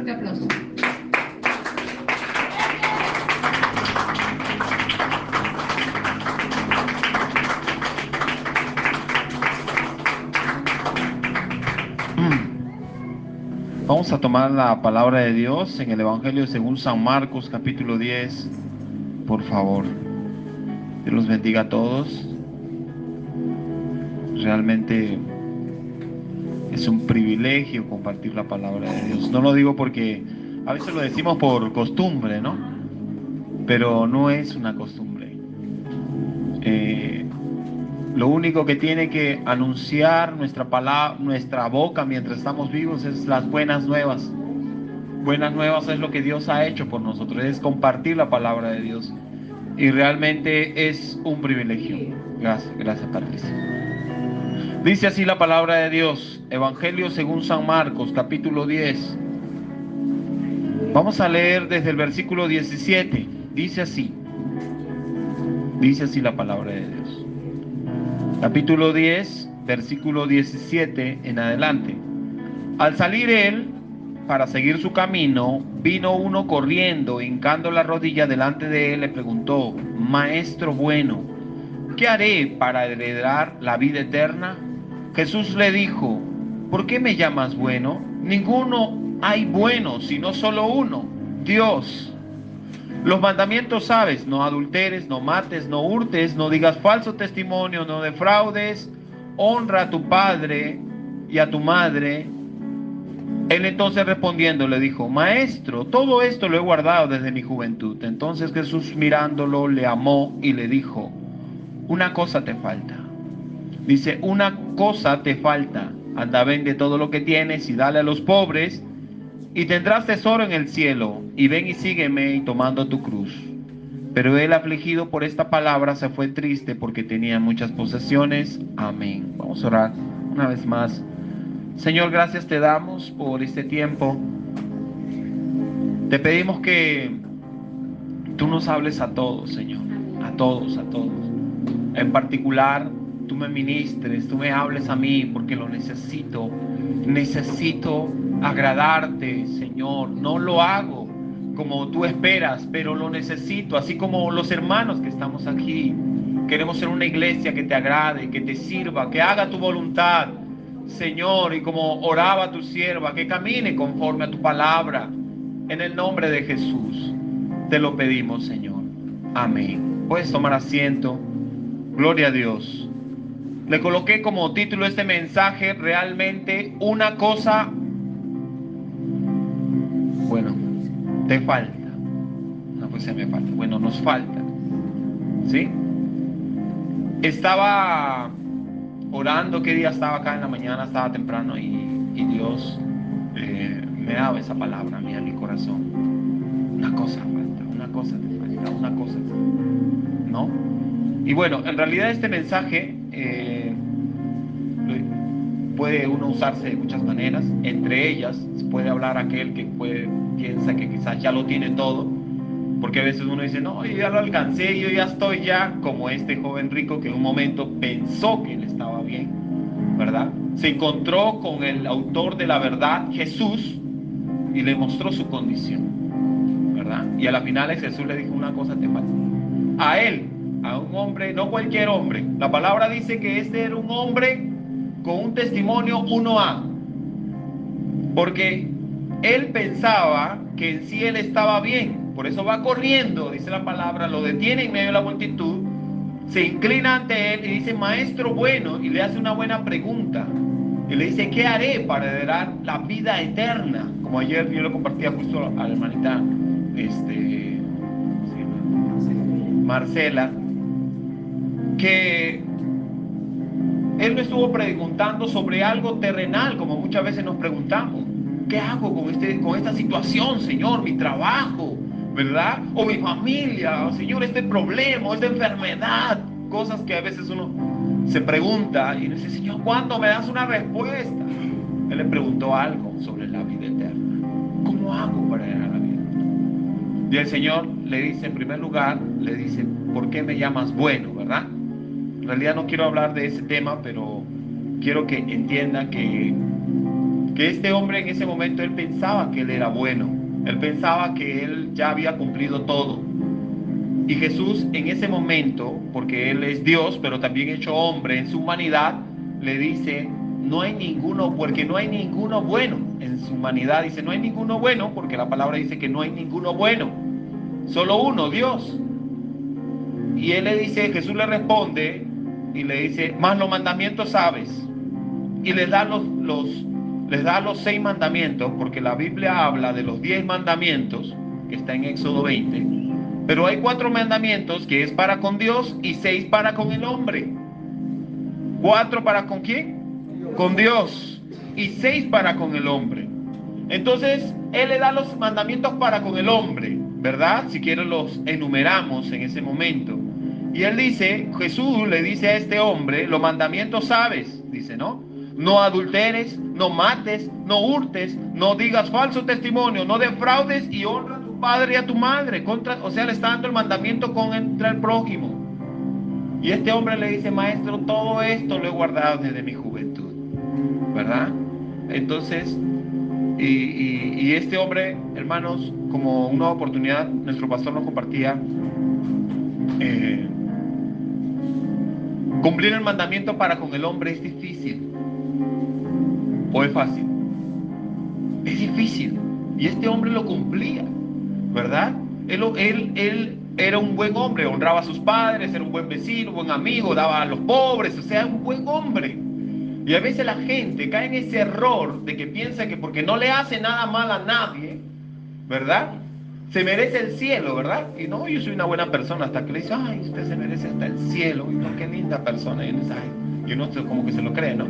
fuerte aplauso. Vamos a tomar la palabra de Dios en el Evangelio según San Marcos, capítulo 10. Por favor, Dios los bendiga a todos. Realmente es un privilegio compartir la palabra de Dios. No lo digo porque a veces lo decimos por costumbre, ¿no? Pero no es una costumbre. Lo único que tiene que anunciar nuestra palabra, nuestra boca mientras estamos vivos es las buenas nuevas. Buenas nuevas es lo que Dios ha hecho por nosotros, es compartir la palabra de Dios. Y realmente es un privilegio. Gracias Patricia. Dice así la palabra de Dios, Evangelio según San Marcos, capítulo 10. Vamos a leer desde el versículo 17. Dice así la palabra de Dios. Capítulo 10, versículo 17 en adelante. Al salir él para seguir su camino, vino uno corriendo, hincando la rodilla delante de él, le preguntó: Maestro bueno, ¿qué haré para heredar la vida eterna? Jesús le dijo: ¿por qué me llamas bueno? Ninguno hay bueno, sino solo uno, Dios. Los mandamientos sabes: no adulteres, no mates, no hurtes, no digas falso testimonio, no defraudes, honra a tu padre y a tu madre. Él entonces respondiendo le dijo: Maestro, todo esto lo he guardado desde mi juventud. Entonces Jesús mirándolo le amó y le dijo: una cosa te falta. Dice: una cosa te falta. Anda, vende todo lo que tienes y dale a los pobres, y tendrás tesoro en el cielo. Y ven y sígueme, y tomando tu cruz. Pero él, afligido por esta palabra, se fue triste porque tenía muchas posesiones. Amén. Vamos a orar una vez más. Señor, gracias te damos por este tiempo. Te pedimos que tú nos hables a todos, Señor. A todos, a todos. En particular, tú me ministres, tú me hables a mí, porque lo necesito. Necesito agradarte, Señor. No lo hago como tú esperas, pero lo necesito, así como los hermanos que estamos aquí. Queremos ser una iglesia que te agrade, que te sirva, que haga tu voluntad, Señor, y como oraba tu sierva, que camine conforme a tu palabra. En el nombre de Jesús te lo pedimos, Señor. Amén. Puedes tomar asiento. Gloria a Dios. Le coloqué como título este mensaje: realmente una cosa, bueno, te falta. No, pues se me falta. Bueno, nos falta. ¿Sí? Estaba orando, ¿qué día estaba acá en la mañana? Estaba temprano y Dios me daba esa palabra a mí, a mi corazón. Una cosa falta, una cosa te falta, una cosa, ¿no? Y bueno, en realidad este mensaje puede uno usarse de muchas maneras. Entre ellas, se puede hablar aquel que piensa que quizás ya lo tiene todo, porque a veces uno dice: no, yo ya lo alcancé, yo ya estoy ya como este joven rico que en un momento pensó que él estaba bien, ¿verdad? Se encontró con el autor de la verdad, Jesús, y le mostró su condición, ¿verdad? Y a la final Jesús le dijo: una cosa te falta. A él, a un hombre, no cualquier hombre. La palabra dice que este era un hombre con un testimonio 1A, porque él pensaba que en sí él estaba bien. Por eso va corriendo, dice la palabra, lo detiene en medio de la multitud, se inclina ante él y dice: maestro bueno, y le hace una buena pregunta. Y le dice: ¿qué haré para heredar la vida eterna? Como ayer yo lo compartía justo a la hermanita Marcela, que él no estuvo preguntando sobre algo terrenal, como muchas veces nos preguntamos. ¿Qué hago con esta situación, Señor? Mi trabajo, ¿verdad? O mi familia, o, Señor, este problema, esta enfermedad. Cosas que a veces uno se pregunta y dice: Señor, ¿cuándo me das una respuesta? Él le preguntó algo sobre la vida eterna. ¿Cómo hago para heredar la vida eterna? Y el Señor le dice, en primer lugar, le dice: ¿por qué me llamas bueno, verdad? En realidad no quiero hablar de ese tema, pero quiero que entienda que que este hombre en ese momento él pensaba que él era bueno, él pensaba que él ya había cumplido todo. Y Jesús en ese momento, porque él es Dios, pero también hecho hombre en su humanidad, le dice, no hay ninguno, porque no hay ninguno bueno. En su humanidad dice, no hay ninguno bueno, porque la palabra dice que no hay ninguno bueno, solo uno, Dios. Y él le dice, Jesús le responde y le dice, más los mandamientos sabes. Y les da los 6 mandamientos, porque la Biblia habla de los 10 mandamientos, que está en Éxodo 20, pero hay 4 mandamientos que es para con Dios y 6 para con el hombre. 4 para con ¿quién? Con Dios. Y 6 para con el hombre. Entonces, Él le da los mandamientos para con el hombre, ¿verdad? Si quieren los enumeramos en ese momento. Y Él dice, Jesús le dice a este hombre, los mandamientos sabes, dice, ¿no? No adulteres, no mates, no hurtes, no digas falso testimonio, no defraudes y honra a tu padre y a tu madre. O sea, le está dando el mandamiento contra el prójimo. Y este hombre le dice, maestro, todo esto lo he guardado desde mi juventud, ¿verdad? Entonces, y este hombre, hermanos, como una oportunidad, nuestro pastor nos compartía, cumplir el mandamiento para con el hombre es difícil. ¿O es fácil? Es difícil. Y este hombre lo cumplía, ¿verdad? Él era un buen hombre, honraba a sus padres, era un buen vecino, un buen amigo, daba a los pobres, o sea, un buen hombre. Y a veces la gente cae en ese error de que piensa que porque no le hace nada mal a nadie, ¿verdad? Se merece el cielo, ¿verdad? Y no, yo soy una buena persona, hasta que le dice, ay, usted se merece hasta el cielo. Y no, qué linda persona. Y uno dice, ay, y uno como que se lo cree, ¿no?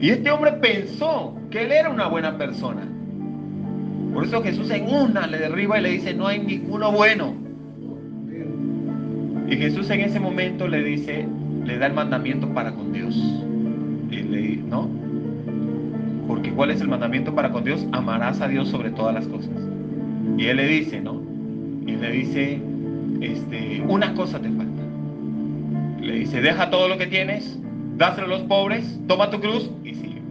Y este hombre pensó que él era una buena persona. Por eso Jesús en una le derriba y le dice, no hay ninguno bueno. Y Jesús en ese momento le dice, le da el mandamiento para con Dios. Y ¿no? Porque ¿cuál es el mandamiento para con Dios? Amarás a Dios sobre todas las cosas. Y él le dice, ¿no? Y le dice, una cosa te falta. Le dice, deja todo lo que tienes, dáselo a los pobres, toma tu cruz y sígueme.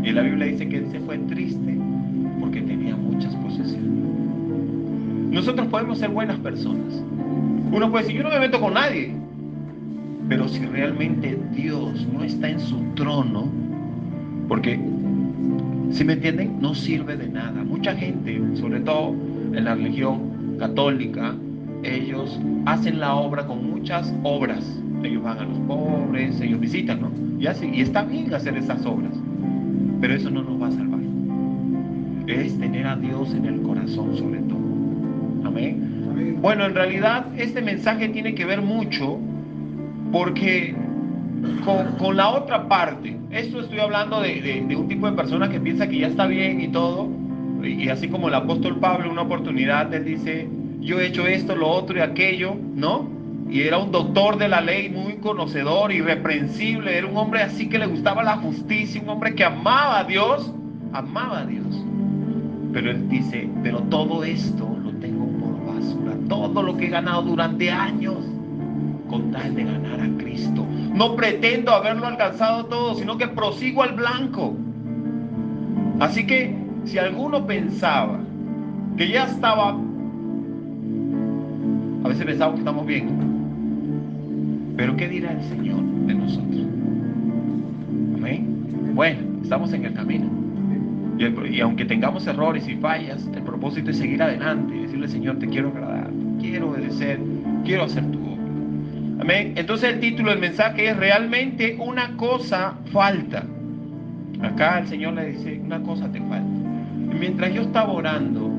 Y la Biblia dice que él se fue triste porque tenía muchas posesiones. Nosotros podemos ser buenas personas. Uno puede decir, yo no me meto con nadie. Pero si realmente Dios no está en su trono, porque, si me entienden, no sirve de nada. Mucha gente, sobre todo en la religión católica, ellos hacen la obra con muchas obras. Ellos van a los pobres, ellos visitan, ¿no? Y está bien hacer esas obras, pero eso no nos va a salvar. Es tener a Dios en el corazón sobre todo. Amén. Amén. Bueno, en realidad este mensaje tiene que ver mucho porque con la otra parte. Esto estoy hablando de un tipo de persona que piensa que ya está bien y todo, y así como el apóstol Pablo, una oportunidad, él dice, yo he hecho esto, lo otro y aquello, ¿no? Y era un doctor de la ley, muy conocedor, irreprensible, era un hombre así que le gustaba la justicia, un hombre que amaba a Dios, pero él dice, pero todo esto lo tengo por basura, todo lo que he ganado durante años, con tal de ganar a Cristo. No pretendo haberlo alcanzado todo, sino que prosigo al blanco. Así que si alguno pensaba que ya estaba, a veces pensamos que estamos bien, pero ¿qué dirá el Señor de nosotros? Amén. Bueno, estamos en el camino. Y aunque tengamos errores y fallas, el propósito es seguir adelante y decirle, Señor, te quiero agradar, te quiero obedecer, quiero hacer tu obra. Amén. Entonces el título del mensaje es realmente una cosa falta. Acá el Señor le dice, una cosa te falta. Y mientras yo estaba orando,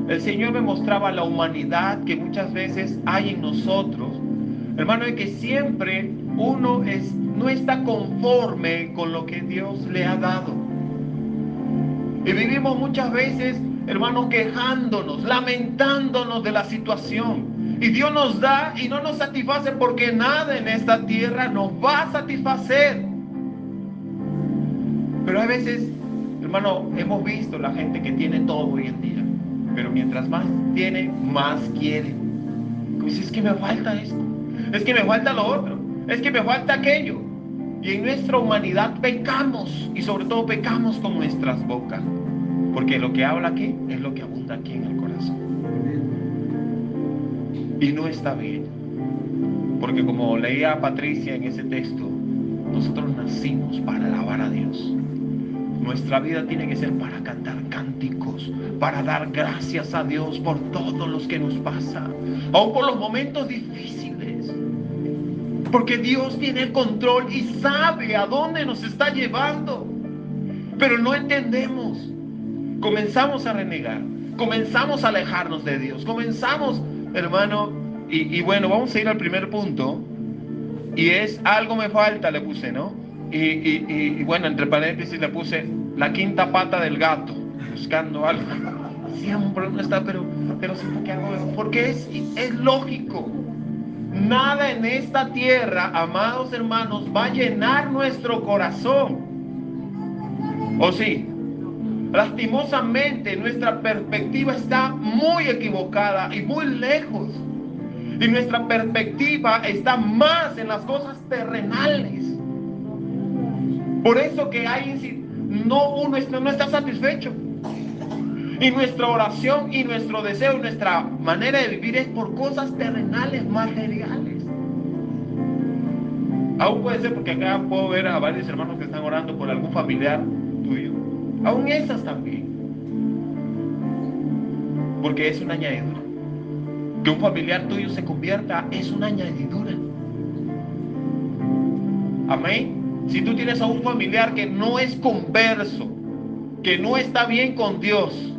el Señor me mostraba la humanidad que muchas veces hay en nosotros. Hermano, de que siempre uno no está conforme con lo que Dios le ha dado. Y vivimos muchas veces, hermanos, quejándonos, lamentándonos de la situación. Y Dios nos da y no nos satisface, porque nada en esta tierra nos va a satisfacer. Pero a veces, hermano, hemos visto la gente que tiene todo hoy en día, pero mientras más tiene, más quiere. Pues es que me falta esto, es que me falta lo otro, es que me falta aquello. Y en nuestra humanidad pecamos, y sobre todo pecamos con nuestras bocas, porque lo que habla aquí es lo que abunda aquí en el corazón. Y no está bien, porque como leía Patricia en ese texto, nosotros nacimos para alabar a Dios. Nuestra vida tiene que ser para cantar cánticos, para dar gracias a Dios por todos los que nos pasa, aun por los momentos difíciles. Porque Dios tiene el control y sabe a dónde nos está llevando. Pero no entendemos. Comenzamos a renegar, comenzamos a alejarnos de Dios, comenzamos, hermano, y bueno, vamos a ir al primer punto. Y es algo me falta, le puse, ¿no? Y bueno, entre paréntesis le puse la quinta pata del gato, buscando algo. Siempre no está, pero siento que algo, porque es lógico. Nada en esta tierra, amados hermanos, va a llenar nuestro corazón. ¿O sí? Lastimosamente nuestra perspectiva está muy equivocada y muy lejos. Y nuestra perspectiva está más en las cosas terrenales. Por eso que uno no está satisfecho. Y nuestra oración y nuestro deseo y nuestra manera de vivir es por cosas terrenales, materiales. Aún puede ser porque acá puedo ver a varios hermanos que están orando por algún familiar tuyo. Aún esas también. Porque es una añadidura. Que un familiar tuyo se convierta es una añadidura. Amén. Si tú tienes a un familiar que no es converso, que no está bien con Dios,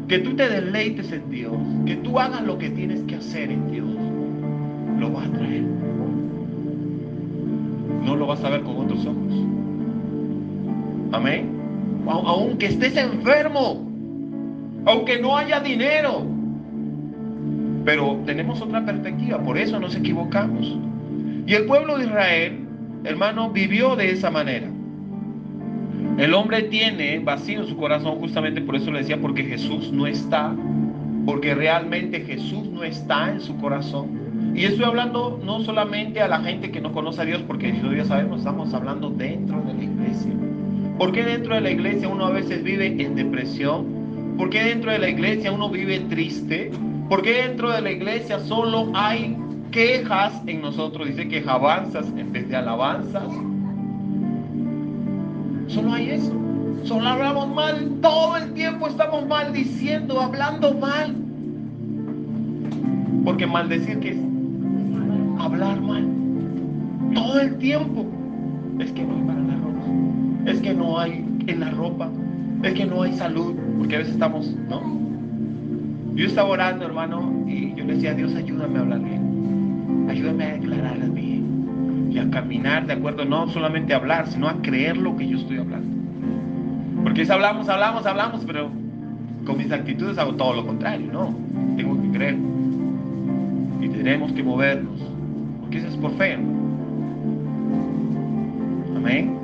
que tú te deleites en Dios, que tú hagas lo que tienes que hacer en Dios, lo vas a traer. No lo vas a ver con otros ojos. Amén. Aunque estés enfermo, aunque no haya dinero, pero tenemos otra perspectiva, por eso nos equivocamos. Y el pueblo de Israel, hermano, vivió de esa manera. El hombre tiene vacío en su corazón, justamente por eso le decía, porque Jesús no está, porque realmente Jesús no está en su corazón. Y estoy hablando no solamente a la gente que no conoce a Dios, porque eso ya sabemos, estamos hablando dentro de la iglesia. ¿Por qué dentro de la iglesia uno a veces vive en depresión? ¿Por qué dentro de la iglesia uno vive triste? ¿Por qué dentro de la iglesia solo hay quejas en nosotros? Dice quejabanzas en vez de alabanzas. Solo hay eso. Solo hablamos mal. Todo el tiempo estamos maldiciendo, hablando mal. Porque maldecir, ¿qué es? Hablar mal. Todo el tiempo. Es que no hay para la ropa. Es que no hay en la ropa. Es que no hay salud. Porque a veces estamos, ¿no? Yo estaba orando, hermano, y yo le decía a Dios, ayúdame a hablar bien. Ayúdame a declarar bien. Y a caminar de acuerdo, no solamente a hablar, sino a creer lo que yo estoy hablando. Porque si hablamos, pero con mis actitudes hago todo lo contrario. No, tengo que creer. Y tenemos que movernos. Porque eso es por fe. Amén.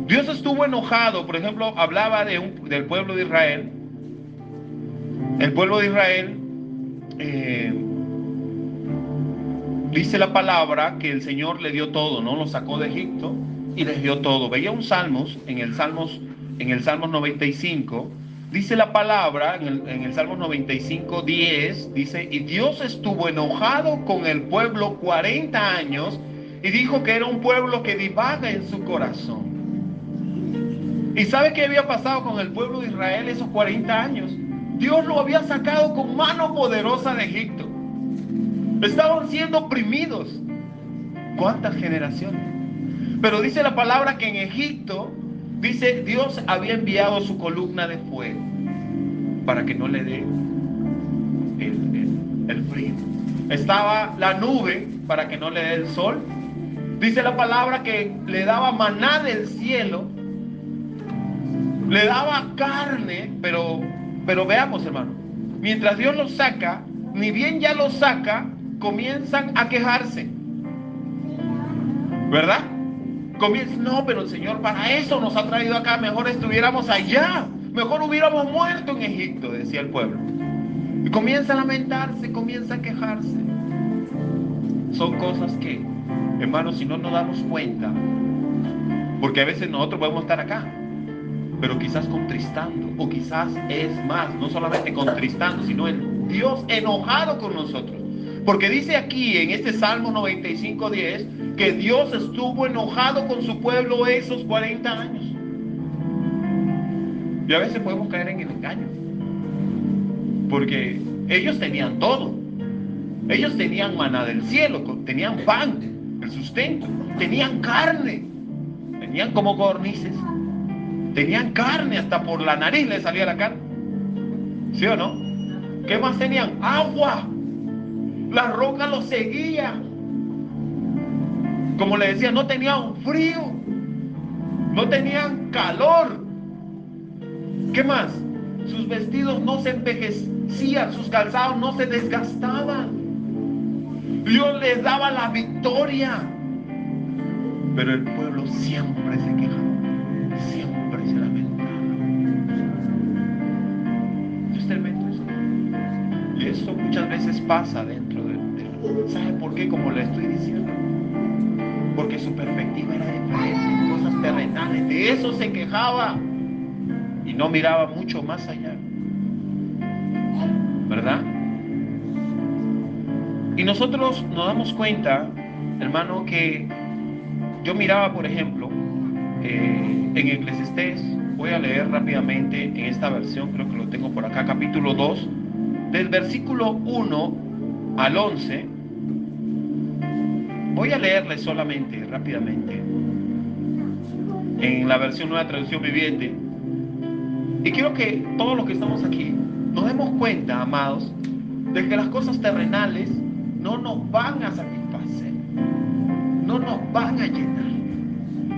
Dios estuvo enojado, por ejemplo, hablaba del pueblo de Israel. El pueblo de Israel, dice la palabra que el Señor le dio todo, ¿no? Lo sacó de Egipto y les dio todo. Veía un Salmos, en el Salmos 95, dice la palabra, en el Salmos 95, 10, dice, y Dios estuvo enojado con el pueblo 40 años y dijo que era un pueblo que divaga en su corazón. ¿Y sabe qué había pasado con el pueblo de Israel esos 40 años? Dios lo había sacado con mano poderosa de Egipto. Estaban siendo oprimidos. ¿Cuántas generaciones? Pero dice la palabra que en Egipto, dice, Dios había enviado su columna de fuego para que no le dé el frío. Estaba la nube para que no le dé el sol. Dice la palabra que le daba maná del cielo. Le daba carne, pero veamos, hermano, mientras Dios los saca, ni bien ya los saca, comienzan a quejarse, ¿verdad? No, pero el Señor para eso nos ha traído acá, mejor estuviéramos allá, mejor hubiéramos muerto en Egipto, decía el pueblo. Y comienza a lamentarse, comienza a quejarse. Son cosas que Hermanos, si no nos damos cuenta, porque a veces nosotros podemos estar acá, pero quizás contristando, o quizás es más, no solamente contristando, sino el Dios enojado con nosotros. Porque dice aquí en este Salmo 95:10 que Dios estuvo enojado con su pueblo esos 40 años. Y a veces podemos caer en el engaño, porque ellos tenían todo. Ellos tenían maná del cielo, tenían pan, el sustento, tenían carne, tenían como codornices, tenían carne, hasta por la nariz les salía la carne. ¿Sí o no? ¿Qué más tenían? Agua. La roca los seguía. Como le decía, no tenían frío, no tenían calor. ¿Qué más? Sus vestidos no se envejecían, sus calzados no se desgastaban. Dios les daba la victoria. Pero el pueblo siempre se quejaba, siempre se lamentaba. Es tremendo eso. Y esto muchas veces pasa dentro de ¿sabe por qué? Como le estoy diciendo. Porque su perspectiva era diferente, cosas terrenales. De eso se quejaba y no miraba mucho más allá, ¿verdad? Y nosotros nos damos cuenta, hermano, que yo miraba, por ejemplo, en Eclesiastés, voy a leer rápidamente en esta versión, creo que lo tengo por acá, capítulo 2, del versículo 1 al 11. Voy a leerle solamente, rápidamente, en la versión Nueva Traducción Viviente. Y quiero que todos los que estamos aquí nos demos cuenta, amados, de que las cosas terrenales no nos van a satisfacer, no nos van a llenar.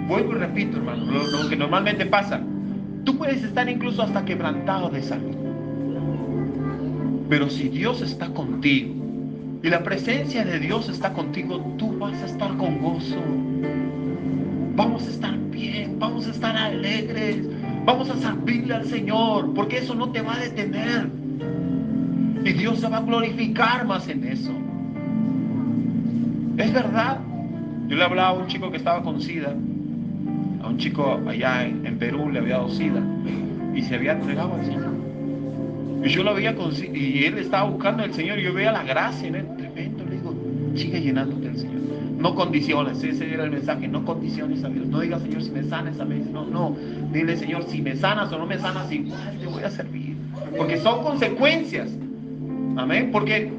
Vuelvo y repito, hermano, lo que normalmente pasa. Tú puedes estar incluso hasta quebrantado de salud, pero si Dios está contigo y la presencia de Dios está contigo, tú vas a estar con gozo. Vamos a estar bien, vamos a estar alegres, vamos a servirle al Señor, porque eso no te va a detener. Y Dios se va a glorificar más en eso. Es verdad. Yo le hablaba a un chico que estaba con SIDA, a un chico allá en Perú le había dado SIDA y se había entregado al Señor. Y yo lo veía con SIDA y él estaba buscando al Señor y yo veía la gracia en él, tremendo. Le digo, sigue llenándote del Señor. No condiciones, ese era el mensaje, no condiciones a Dios. No digas, Señor, si me sanas a mí. No, dile, Señor, si me sanas o no me sanas, igual te voy a servir. Porque son consecuencias. Amén. Porque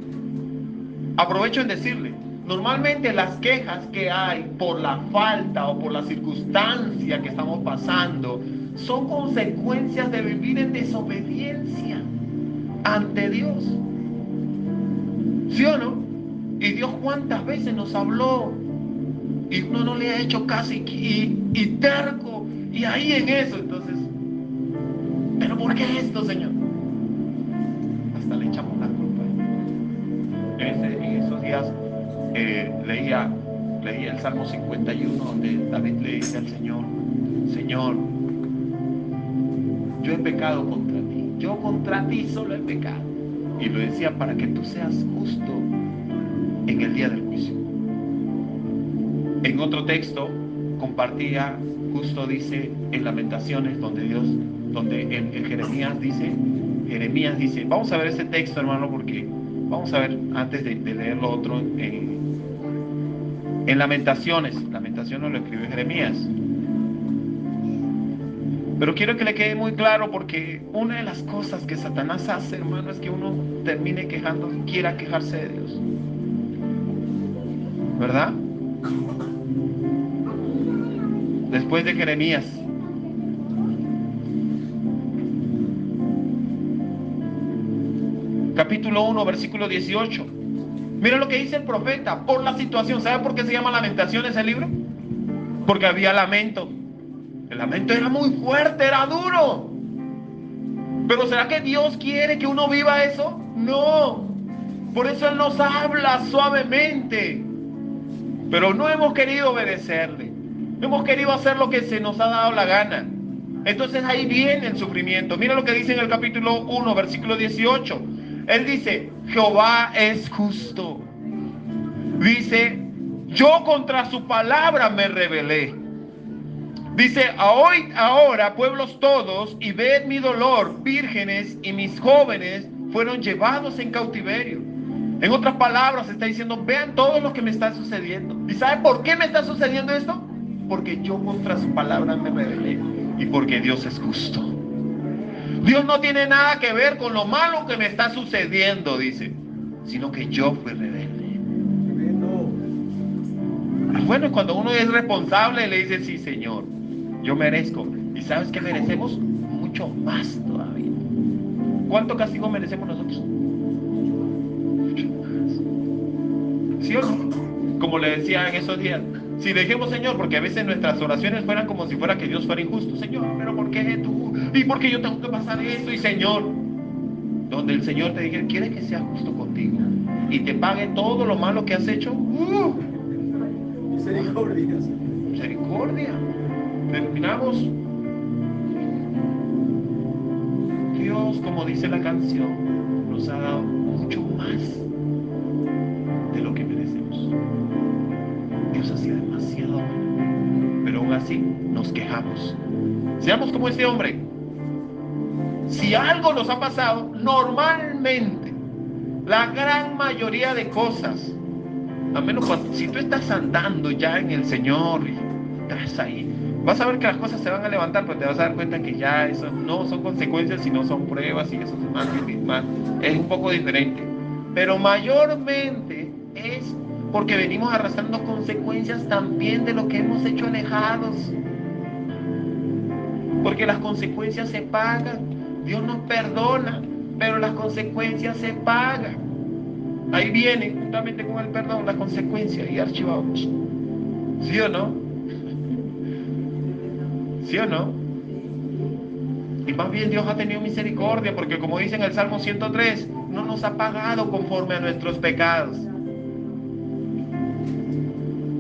aprovecho en decirle, normalmente las quejas que hay por la falta o por la circunstancia que estamos pasando son consecuencias de vivir en desobediencia ante Dios. ¿Sí o no? Y Dios cuántas veces nos habló y uno no le ha hecho caso y terco y ahí en eso. Entonces, ¿pero por qué esto, Señor? Hasta le echamos la culpa. En esos días leía el Salmo 51 donde David le dice al Señor, Señor, yo he pecado contra ti, yo contra ti solo he pecado. Y lo decía para que tú seas justo en el día del juicio. En otro texto compartía, justo dice en Lamentaciones, donde el Jeremías dice, vamos a ver ese texto, hermano, porque vamos a ver antes de leer lo otro en Lamentaciones lo escribió Jeremías. Pero quiero que le quede muy claro, porque una de las cosas que Satanás hace, hermano, es que uno termine quiera quejarse de Dios, ¿verdad? Después de Jeremías, capítulo 1, versículo 18. Mira lo que dice el profeta por la situación. ¿Sabe por qué se llama Lamentaciones el libro? Porque había lamento. El lamento era muy fuerte, era duro. Pero ¿será que Dios quiere que uno viva eso? No. Por eso Él nos habla suavemente. Pero no hemos querido obedecerle. No hemos querido hacer lo que se nos ha dado la gana. Entonces ahí viene el sufrimiento. Mira lo que dice en el capítulo 1, versículo 18. Él dice, Jehová es justo. Dice, Yo contra su palabra me rebelé. Dice, ahora, pueblos todos, y ved mi dolor, vírgenes y mis jóvenes fueron llevados en cautiverio. En otras palabras, está diciendo, vean todo lo que me está sucediendo. ¿Y saben por qué me está sucediendo esto? Porque yo contra su palabra me rebelé y porque Dios es justo. Dios no tiene nada que ver con lo malo que me está sucediendo, dice, sino que yo fui rebelde. Bueno, es cuando uno es responsable y le dice, sí, Señor, yo merezco. ¿Y sabes qué merecemos? Mucho más todavía. ¿Cuánto castigo merecemos nosotros? Mucho más. ¿Sí o no? Como le decía en esos días, si dejemos, Señor, porque a veces nuestras oraciones fueran como si fuera que Dios fuera injusto. Señor, pero ¿por qué tú? ¿Y por qué yo tengo que pasar esto? Y Señor, donde el Señor te diga, quiere que sea justo contigo y te pague todo lo malo que has hecho. Misericordia. Misericordia. Terminamos. Dios, como dice la canción, nos ha dado mucho más de lo que merecemos. Dios ha sido demasiado bueno, pero aún así nos quejamos. Seamos como este hombre. Si algo nos ha pasado, normalmente, la gran mayoría de cosas, a menos si tú estás andando ya en el Señor y estás ahí, vas a ver que las cosas se van a levantar, pero te vas a dar cuenta que ya eso no son consecuencias, sino son pruebas, y eso es un poco diferente. Pero mayormente es porque venimos arrastrando consecuencias también de lo que hemos hecho alejados. Porque las consecuencias se pagan. Dios nos perdona, pero las consecuencias se pagan. Ahí viene, juntamente con el perdón, la consecuencia y archivamos. ¿Sí o no? ¿Sí o no? Y más bien Dios ha tenido misericordia, porque como dice en el Salmo 103, no nos ha pagado conforme a nuestros pecados.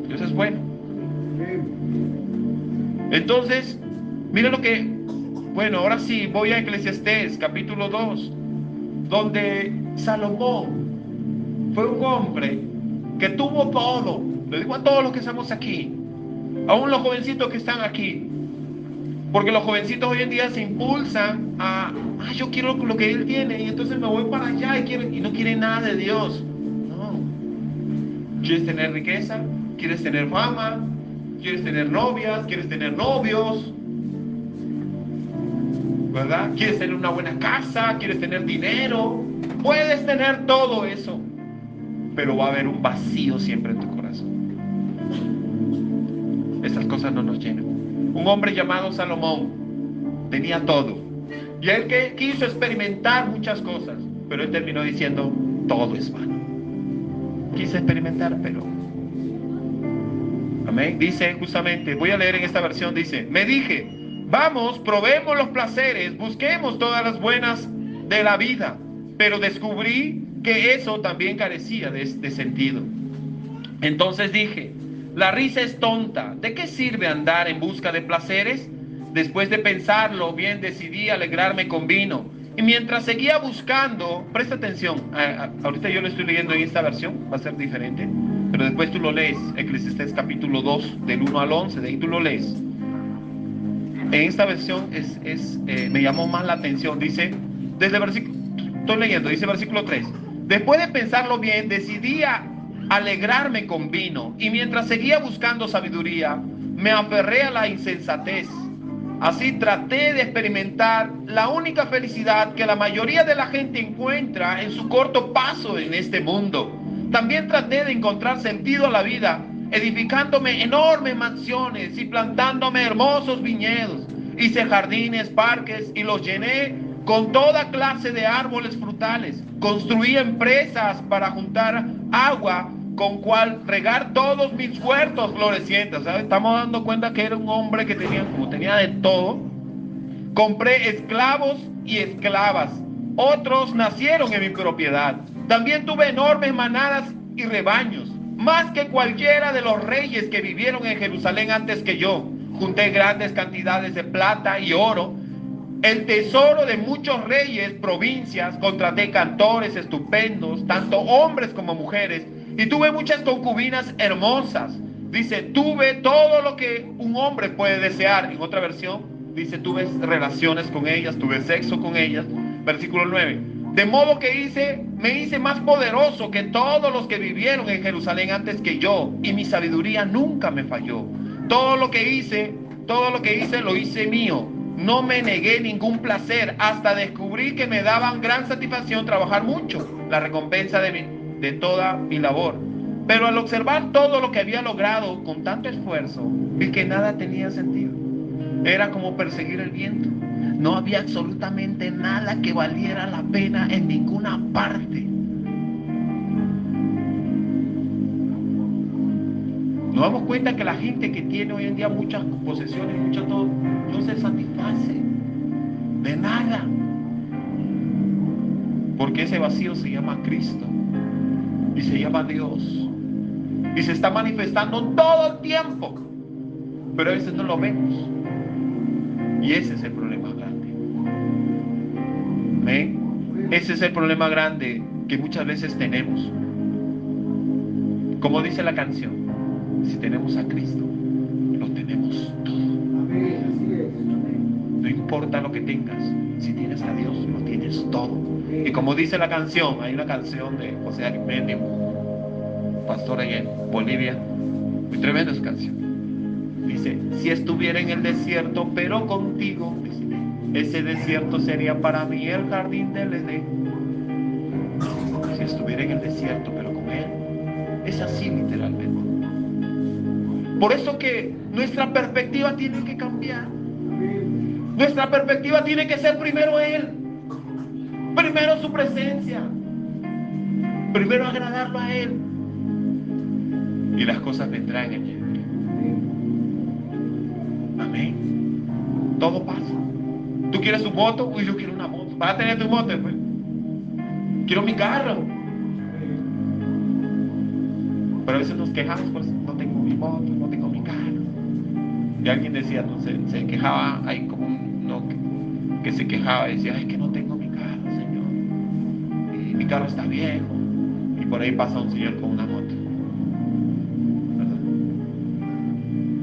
Dios es bueno. Entonces, mira lo que... Bueno, ahora sí, voy a Eclesiastés, capítulo 2, donde Salomón fue un hombre que tuvo todo. Le digo a todos los que estamos aquí, aún los jovencitos que están aquí, porque los jovencitos hoy en día se impulsan a, yo quiero lo que él tiene, y entonces me voy para allá y no quieren nada de Dios. No. ¿Quieres tener riqueza? ¿Quieres tener fama? ¿Quieres tener novias? ¿Quieres tener novios? ¿Verdad? ¿Quieres tener una buena casa? ¿Quieres tener dinero? Puedes tener todo eso, pero va a haber un vacío siempre en tu corazón. Esas cosas no nos llenan. Un hombre llamado Salomón tenía todo, y él que quiso experimentar muchas cosas, pero él terminó diciendo, todo es vano. Quise experimentar, pero... Amén. Dice justamente, voy a leer en esta versión, dice, me dije, vamos, probemos los placeres, busquemos todas las buenas de la vida, pero descubrí que eso también carecía de sentido. Entonces dije, la risa es tonta, ¿de qué sirve andar en busca de placeres? Después de pensarlo bien, decidí alegrarme con vino. Y mientras seguía buscando, presta atención, ahorita yo lo estoy leyendo en esta versión, va a ser diferente, pero después tú lo lees, Eclesiastés capítulo 2, del 1 al 11, de ahí tú lo lees. En esta versión me llamó más la atención, dice, desde el versículo, estoy leyendo, dice versículo 3, después de pensarlo bien, decidí alegrarme con vino, y mientras seguía buscando sabiduría, me aferré a la insensatez. Así traté de experimentar la única felicidad que la mayoría de la gente encuentra en su corto paso en este mundo. También traté de encontrar sentido a la vida, edificándome enormes mansiones y plantándome hermosos viñedos. Hice jardines, parques y los llené con toda clase de árboles frutales. Construí empresas para juntar agua con cual regar todos mis huertos florecientes. ¿Sabes? Estamos dando cuenta que era un hombre que tenía de todo. Compré esclavos y esclavas. Otros nacieron en mi propiedad. También tuve enormes manadas y rebaños, más que cualquiera de los reyes que vivieron en Jerusalén antes que yo. Junté grandes cantidades de plata y oro, el tesoro de muchos reyes, provincias. Contraté cantores estupendos, tanto hombres como mujeres, Y tuve muchas concubinas hermosas. Dice, tuve todo lo que un hombre puede desear. En otra versión, dice, tuve relaciones con ellas, tuve sexo con ellas. Versículo 9. De modo que me hice más poderoso que todos los que vivieron en Jerusalén antes que yo. Y mi sabiduría nunca me falló. Todo lo que hice, lo hice mío. No me negué ningún placer hasta descubrí que me daban gran satisfacción trabajar mucho. La recompensa de toda mi labor. Pero al observar todo lo que había logrado con tanto esfuerzo, vi que nada tenía sentido. Era como perseguir el viento. No había absolutamente nada que valiera la pena en ninguna parte. Nos damos cuenta que la gente que tiene hoy en día muchas posesiones, mucho todo, no se satisface de nada. Porque ese vacío se llama Cristo y se llama Dios. Y se está manifestando todo el tiempo. Pero a veces no lo vemos. Y ese es el problema grande. ¿Ven? Ese es el problema grande que muchas veces tenemos. Como dice la canción, si tenemos a Cristo, lo tenemos todo. No importa lo que tengas, si tienes a Dios, lo tienes todo. Y como dice la canción, hay una canción de José Arimenio, pastor allá en Bolivia, muy tremenda su canción. Dice, si estuviera en el desierto, pero contigo, dice, ese desierto sería para mí el jardín del Edén. Si estuviera en el desierto, pero con Él, es así literalmente. Por eso que nuestra perspectiva tiene que cambiar. Nuestra perspectiva tiene que ser primero Él. Primero su presencia. Primero agradarlo a Él. Y las cosas vendrán en Él. Amén. Todo pasa. ¿Tú quieres tu moto? Uy, yo quiero una moto. ¿Vas a tener tu moto? Pues? Quiero mi carro. Pero a veces nos quejamos, pues no tengo mi moto, no tengo mi carro. Y alguien decía, no sé, se quejaba, hay como uno que se quejaba y decía, es que no tengo mi carro, Señor. Y mi carro está viejo. Y por ahí pasa un señor con una moto. ¿Verdad?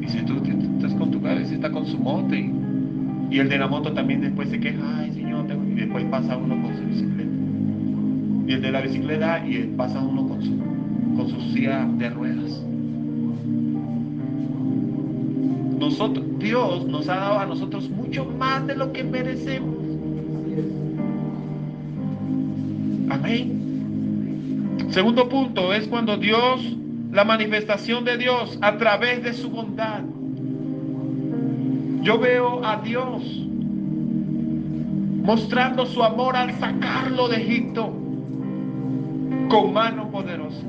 Y si tú estás con tu carro, ese está con su moto. Y el de la moto también después se queja, ay Señor, y después pasa uno con su bicicleta. Y el de la bicicleta y pasa uno con su silla de ruedas. Dios nos ha dado a nosotros mucho más de lo que merecemos. Amén. Segundo punto es cuando Dios, la manifestación de Dios a través de su bondad. Yo veo a Dios mostrando su amor al sacarlo de Egipto con mano poderosa.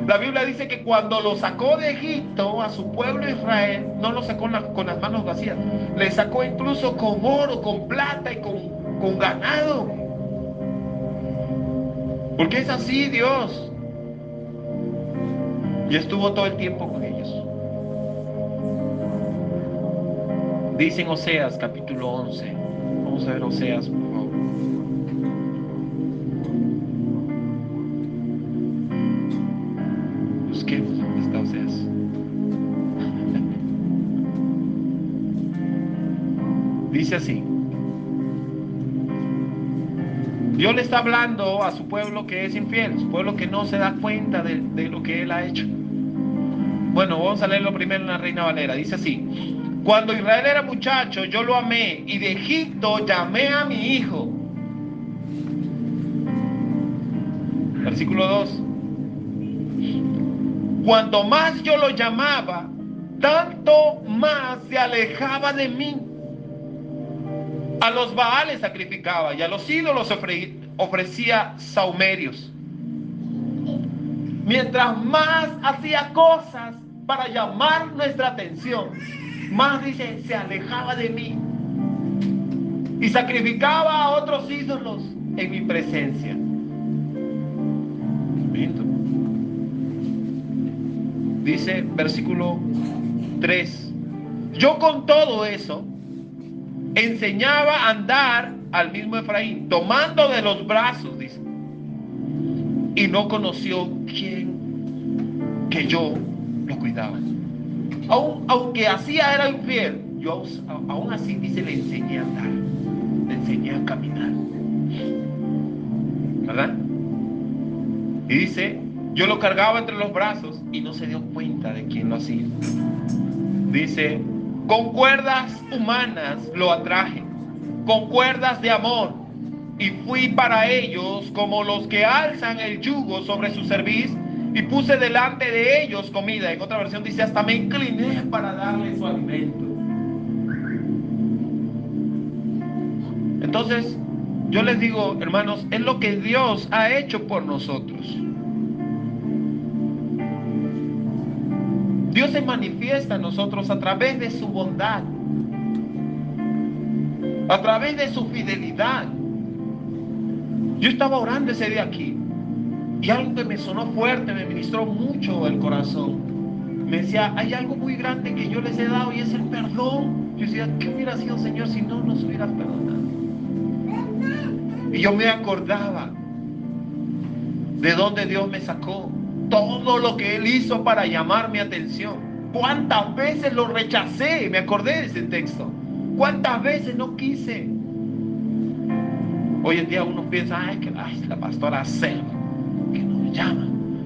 La Biblia dice que cuando lo sacó de Egipto a su pueblo Israel, no lo sacó con las manos vacías, le sacó incluso con oro, con plata y con ganado. Porque es así Dios. Y estuvo todo el tiempo con ellos. Dice en Oseas capítulo 11. Vamos a ver Oseas, por favor. Busquemos dónde está Oseas. Dice así. Dios le está hablando a su pueblo que es infiel, su pueblo que no se da cuenta de lo que Él ha hecho. Bueno, vamos a leerlo primero en la Reina Valera. Dice así. Cuando Israel era muchacho, yo lo amé, y de Egipto llamé a mi hijo. Versículo 2. Cuanto más yo lo llamaba, tanto más se alejaba de mí. A los Baales sacrificaba y a los ídolos ofrecía sahumerios. Mientras más hacía cosas para llamar nuestra atención, más, dice, se alejaba de mí y sacrificaba a otros ídolos en mi presencia. Dice versículo 3. Yo con todo eso enseñaba a andar al mismo Efraín, tomando de los brazos, dice, y no conoció quién que yo lo cuidaba. Aunque hacía era infiel, yo aún así, dice, le enseñé a andar, le enseñé a caminar, ¿verdad? Y dice, yo lo cargaba entre los brazos y no se dio cuenta de quién lo hacía. Dice, con cuerdas humanas lo atraje, con cuerdas de amor, y fui para ellos como los que alzan el yugo sobre su cerviz, y puse delante de ellos comida. En otra versión dice, hasta me incliné para darle su alimento. Entonces, yo les digo, hermanos, es lo que Dios ha hecho por nosotros. Dios se manifiesta en nosotros a través de su bondad, a través de su fidelidad. Yo estaba orando ese día aquí y algo que me sonó fuerte, me ministró mucho el corazón. Me decía, hay algo muy grande que yo les he dado y es el perdón. Yo decía, ¿qué hubiera sido, Señor, si no nos hubieras perdonado? Y yo me acordaba de dónde Dios me sacó, todo lo que Él hizo para llamar mi atención. ¿Cuántas veces lo rechacé? Me acordé de ese texto. ¿Cuántas veces no quise? Hoy en día uno piensa, es que la pastora Selva, que nos llama,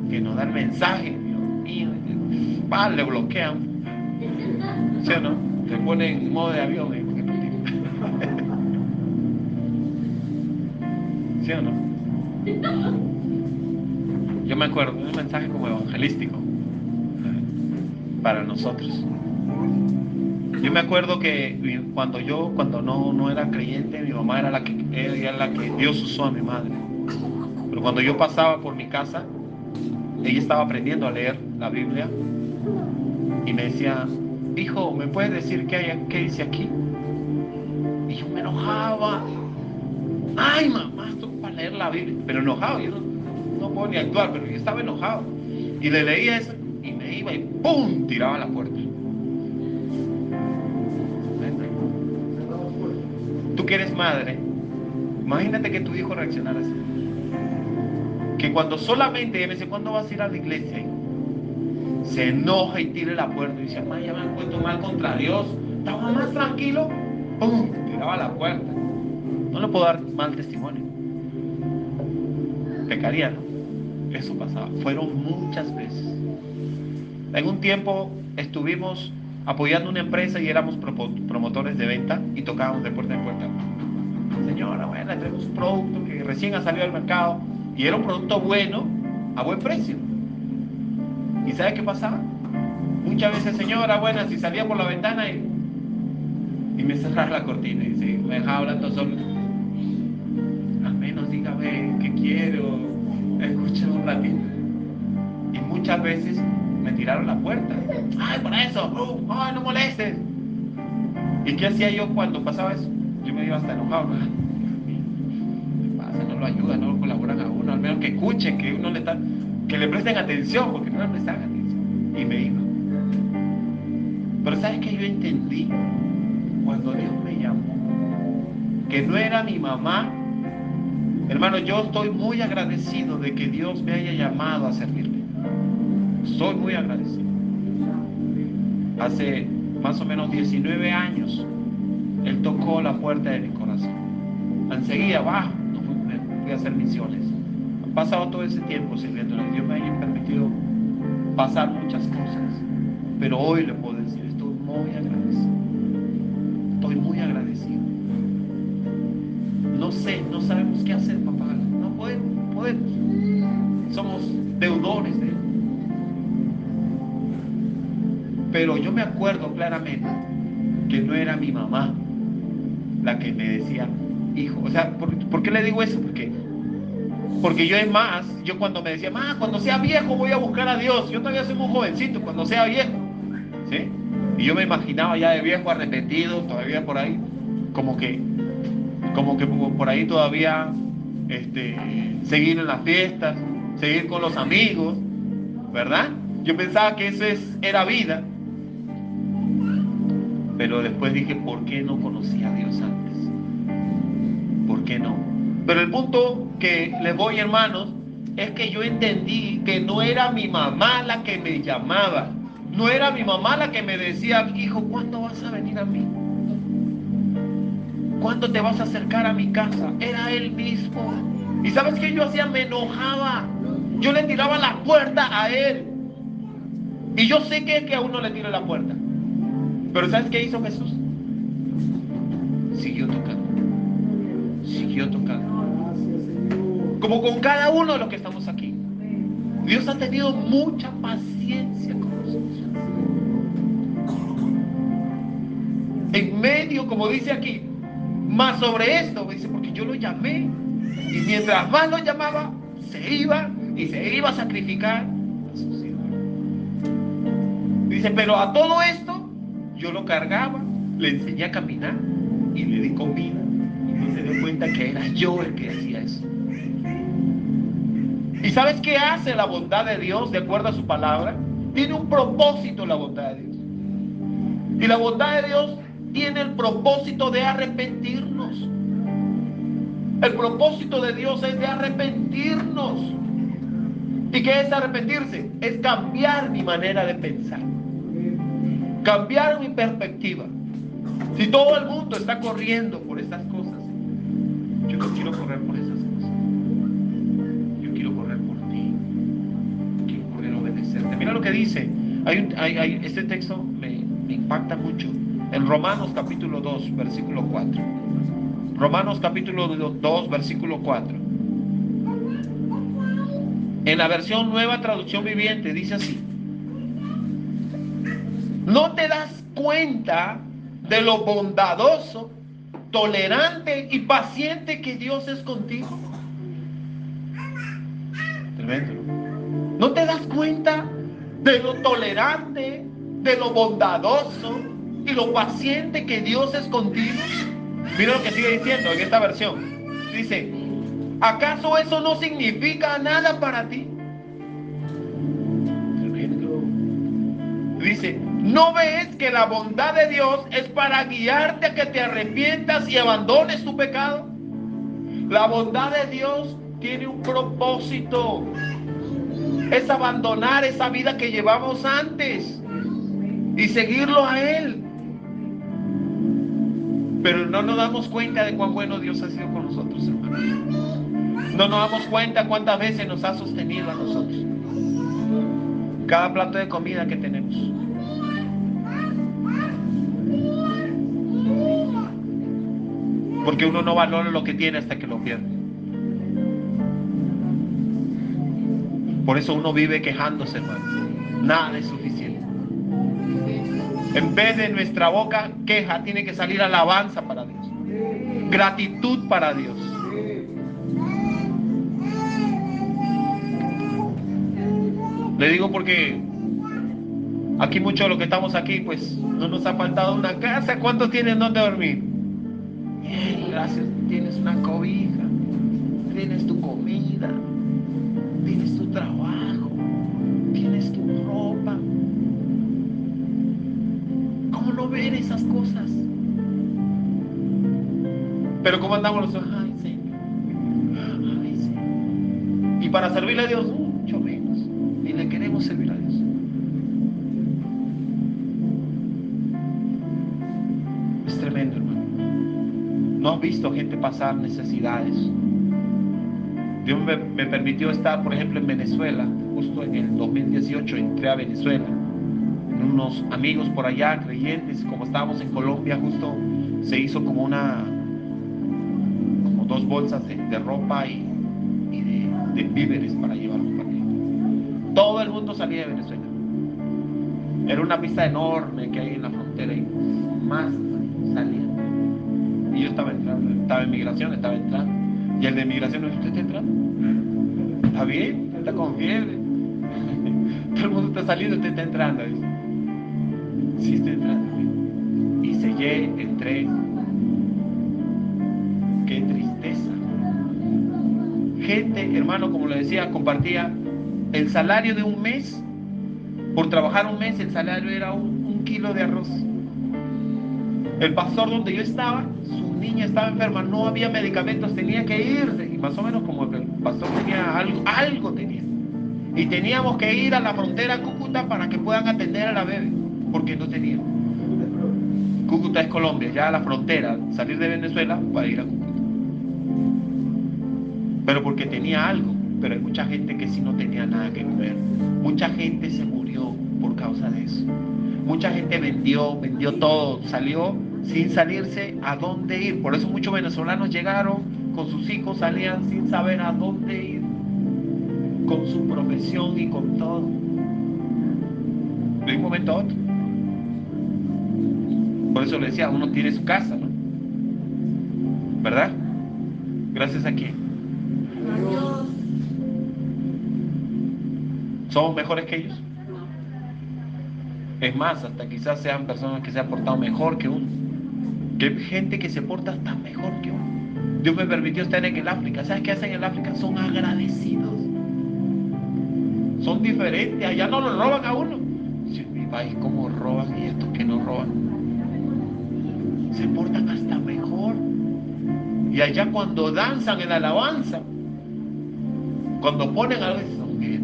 que nos da el mensaje, Dios mío, le bloquean, ¿sí o no? Se pone en modo de avión, ¿sí o no? Yo me acuerdo de un mensaje como evangelístico para nosotros. Yo me acuerdo que cuando no era creyente, mi mamá era la que Dios usó a mi madre. Pero cuando yo pasaba por mi casa, ella estaba aprendiendo a leer la Biblia y me decía, hijo, ¿me puedes decir qué dice aquí? Y yo me enojaba. Ay, mamá, esto es para leer la Biblia. Pero enojado, yo no puedo ni actuar, pero yo estaba enojado. Y le leía eso y me iba y ¡pum! Tiraba la puerta. Tú que eres madre, imagínate que tu hijo reaccionara así. Que cuando solamente ella me dice, ¿cuándo vas a ir a la iglesia? Se enoja y tira la puerta y dice, mamá, ya me han puesto mal contra Dios. Estaba más tranquilo, ¡pum! Tiraba la puerta. No le puedo dar mal testimonio. Pecaría, ¿no? Eso pasaba. Fueron muchas veces. En un tiempo estuvimos apoyando una empresa y éramos promotores de venta y tocábamos de puerta en puerta. Señora, bueno, tenemos un producto que recién ha salido al mercado y era un producto bueno a buen precio. ¿Y sabe qué pasaba? Muchas veces, señora, bueno, si salía por la ventana y me cerraba la cortina y ¿sí? Me dejaba hablando solo. Al menos dígame qué quiero, escuche un ratito. Y muchas veces me tiraron la puerta. ¡Ay, por eso! ¡Ay, no molestes! ¿Y qué hacía yo cuando pasaba eso? Yo me iba hasta enojado, ¿no? ¿Qué pasa? No lo ayudan, no lo colaboran a uno, al menos que escuchen, que uno que le presten atención, porque no le prestaban atención. Y me iba. Pero ¿sabes qué? Yo entendí cuando Dios me llamó que no era mi mamá. Hermano, yo estoy muy agradecido de que Dios me haya llamado a servirle. Estoy muy agradecido. Hace más o menos 19 años Él tocó la puerta de mi corazón. Enseguida abajo me fui a hacer misiones. Han pasado todo ese tiempo sirviéndole. Dios me haya permitido pasar muchas cosas, pero hoy le puedo decir, estoy muy agradecido. Estoy muy agradecido. No sabemos qué hacer, papá. No podemos. Somos deudores de Él. Pero yo me acuerdo claramente que no era mi mamá la que me decía, hijo, o sea, ¿por qué le digo eso? Porque yo cuando me decía, cuando sea viejo voy a buscar a Dios, yo todavía soy muy jovencito, cuando sea viejo, ¿sí? Y yo me imaginaba ya de viejo arrepentido, todavía por ahí, como que por ahí todavía, seguir en las fiestas, seguir con los amigos, ¿verdad? Yo pensaba que eso era vida. Pero después dije, ¿por qué no conocí a Dios antes? ¿Por qué no? Pero el punto que les voy, hermanos, es que yo entendí que no era mi mamá la que me llamaba. No era mi mamá la que me decía, hijo, ¿cuándo vas a venir a mí? ¿Cuándo te vas a acercar a mi casa? Era él mismo. ¿Y sabes qué yo hacía? Me enojaba. Yo le tiraba la puerta a él. Y yo sé que a uno le tiro la puerta. Pero ¿sabes qué hizo Jesús? Siguió tocando. Siguió tocando. Como con cada uno de los que estamos aquí. Dios ha tenido mucha paciencia con nosotros. En medio, como dice aquí, más sobre esto, dice, porque yo lo llamé. Y mientras más lo llamaba, se iba a sacrificar a sus hijos. Dice, pero a todo esto, yo lo cargaba, le enseñé a caminar y le di comida. Y no se dio cuenta que era yo el que hacía eso. ¿Y sabes qué hace la bondad de Dios de acuerdo a su palabra? Tiene un propósito la bondad de Dios. Y la bondad de Dios tiene el propósito de arrepentirnos. El propósito de Dios es de arrepentirnos. ¿Y qué es arrepentirse? Es cambiar mi manera de pensar. Cambiar mi perspectiva. Si todo el mundo está corriendo por estas cosas, yo no quiero correr por esas cosas. Yo quiero correr por ti. Quiero poder obedecerte. Mira lo que dice. Este texto me impacta mucho. En Romanos capítulo 2, versículo 4. Romanos capítulo 2, versículo 4. En la versión Nueva Traducción Viviente dice así: ¿no te das cuenta de lo bondadoso, tolerante y paciente que Dios es contigo? Tremendo. ¿No te das cuenta de lo tolerante, de lo bondadoso y lo paciente que Dios es contigo? Mira lo que sigue diciendo en esta versión. Dice, ¿acaso eso no significa nada para ti? Tremendo. Dice, ¿no ves que la bondad de Dios es para guiarte a que te arrepientas y abandones tu pecado? La bondad de Dios tiene un propósito. Es abandonar esa vida que llevamos antes y seguirlo a Él. Pero no nos damos cuenta de cuán bueno Dios ha sido con nosotros, hermanos. No nos damos cuenta cuántas veces nos ha sostenido a nosotros. Cada plato de comida que tenemos. Porque uno no valora lo que tiene hasta que lo pierde. Por eso uno vive quejándose, hermano. Nada es suficiente. En vez de nuestra boca queja, tiene que salir alabanza para Dios. Gratitud para Dios. Le digo porque aquí muchos de los que estamos aquí, pues no nos ha faltado una casa. ¿Cuántos tienen donde dormir? Bien, gracias. Tienes una cobija, tienes tu comida, tienes tu trabajo, tienes tu ropa. ¿Cómo no ver esas cosas? Pero ¿cómo andamos nosotros? Ay, Señor. Ay, Señor. Y para servirle a Dios, mucho menos. Ni le queremos servir a Dios. Es tremendo, hermano. ¿No has visto gente pasar necesidades? Dios me permitió estar, por ejemplo, en Venezuela. Justo en el 2018 entré a Venezuela. Unos amigos por allá, creyentes, como estábamos en Colombia, justo se hizo como dos bolsas de ropa y de víveres para llevar un paquete. Todo el mundo salía de Venezuela. Era una pista enorme que hay en la frontera y más salía. Y yo estaba entrando, estaba en migración, estaba entrando. Y el de migración me dijo, ¿usted está entrando? ¿Está bien? ¿Está con fiebre? Todo el mundo está saliendo, usted está entrando. Dice, sí, estoy entrando. Y sellé, entré. Qué tristeza. Gente, hermano, como le decía, compartía el salario de un mes. Por trabajar un mes, el salario era un kilo de arroz. El pastor donde yo estaba, su niña estaba enferma, no había medicamentos, tenía que irse. Y más o menos como el pastor tenía tenía algo tenía. Y teníamos que ir a la frontera Cúcuta para que puedan atender a la bebé, porque no tenían. Cúcuta es Colombia, ya a la frontera, salir de Venezuela para ir a Cúcuta. Pero porque tenía algo, pero hay mucha gente que sí no tenía nada que comer. Mucha gente se murió por causa de eso. Mucha gente vendió todo, salió sin salirse a dónde ir. Por eso muchos venezolanos llegaron con sus hijos, salían sin saber a dónde ir, con su profesión y con todo. De un momento a otro. Por eso le decía, uno tiene su casa, ¿no? ¿Verdad? Gracias a quién. Dios. ¿Somos mejores que ellos? Es más, hasta quizás sean personas que se han portado mejor que uno. Que hay gente que se porta hasta mejor que uno. Dios me permitió estar en el África. ¿Sabes qué hacen en el África? Son agradecidos. Son diferentes. Allá no lo roban a uno. Si en mi país cómo roban y estos que no roban. Se portan hasta mejor. Y allá cuando danzan en alabanza, cuando ponen algo, son que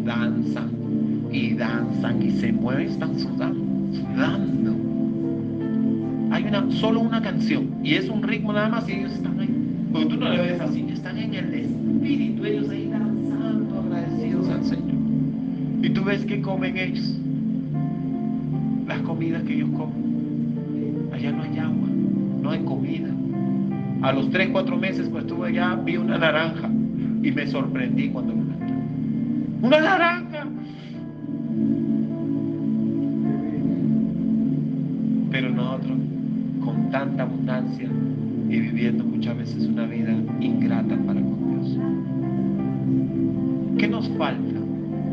danzan y se mueven, están sudando. Hay solo una canción y es un ritmo nada más y ellos están ahí. Porque tú no le ves así, están en el espíritu, ellos ahí danzando, agradecidos al Señor. Y tú ves que comen ellos, las comidas que ellos comen. Allá no hay agua, no hay comida. A los 3-4 meses pues estuve allá, vi una naranja y me sorprendí cuando me encontré. ¡Una naranja! Pero nosotros, con tanta abundancia y viviendo muchas veces una vida ingrata para con Dios. ¿Qué nos falta?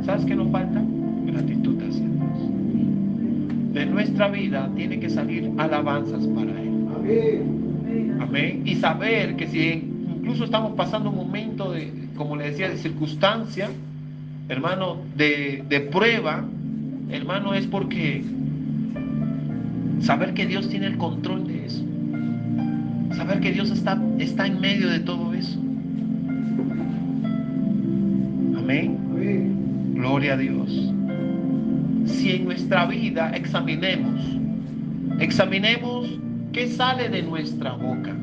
¿Sabes qué nos falta? Gratitud hacia Dios. De nuestra vida tiene que salir alabanzas para Él. Amén. Y saber que si incluso estamos pasando un momento de, como le decía, de circunstancia, hermano, de prueba, hermano, es porque saber que Dios tiene el control de eso. Saber que Dios está en medio de todo eso. Amén. Gloria a Dios. Si en nuestra vida examinemos qué sale de nuestra boca,